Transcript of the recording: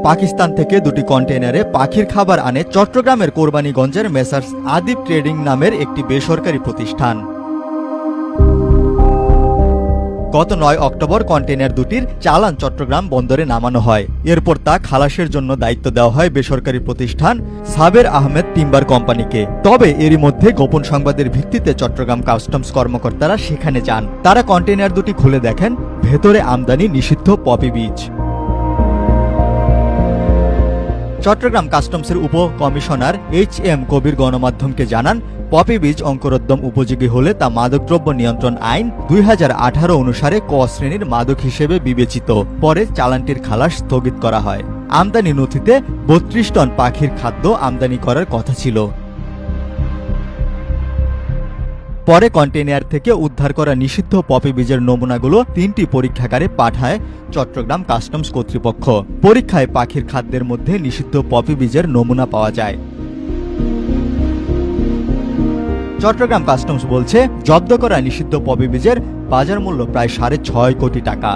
পাকিস্তান থেকে দুটি কন্টেইনারে পাখির খাবার আনে চট্টগ্রামের কোরবানীগঞ্জের মেসার্স আদিব ট্রেডিং নামের একটি বেসরকারি প্রতিষ্ঠান। গত ৯ অক্টোবর কন্টেইনার দুটির চালান চট্টগ্রাম বন্দরে নামানো হয়। এরপর তা খালাসের জন্য দায়িত্ব দেওয়া হয় বেসরকারি প্রতিষ্ঠান সাবের আহমেদ টিম্বার কোম্পানিকে। তবে এরই মধ্যে গোপন সংবাদের ভিত্তিতে চট্টগ্রাম কাস্টমস কর্মকর্তারা সেখানে যান। তারা কন্টেইনার দুটি খুলে দেখেন ভেতরে আমদানি নিষিদ্ধ পপি বীজ। চট্টগ্রাম কাস্টমসের উপ কমিশনার HM কবির গণমাধ্যমকে জানান, পপি বীজ অঙ্কুরোদ্গম উপযোগী হলে তা মাদকদ্রব্য নিয়ন্ত্রণ আইন ২০১৮ অনুসারে ক শ্রেণীর মাদক হিসেবে বিবেচিত। পরে চালানটির খালাস স্থগিত করা হয়। আমদানি নথিতে ৩২ টন পাখির খাদ্য আমদানি করার কথা ছিল। পরে কন্টেইনার থেকে উদ্ধার করা নিষিদ্ধ পপি বীজের নমুনাগুলো ৩টি পরীক্ষাগারে পাঠায় চট্টগ্রাম কাস্টমস কর্তৃপক্ষ। পরীক্ষায় পাখির খাদ্যের মধ্যে নিষিদ্ধ পপি বীজের নমুনা পাওয়া যায়। চট্টগ্রাম কাস্টমস বলছে, জব্দ করা নিষিদ্ধ পপি বীজের বাজার মূল্য প্রায় ৬.৫ কোটি টাকা।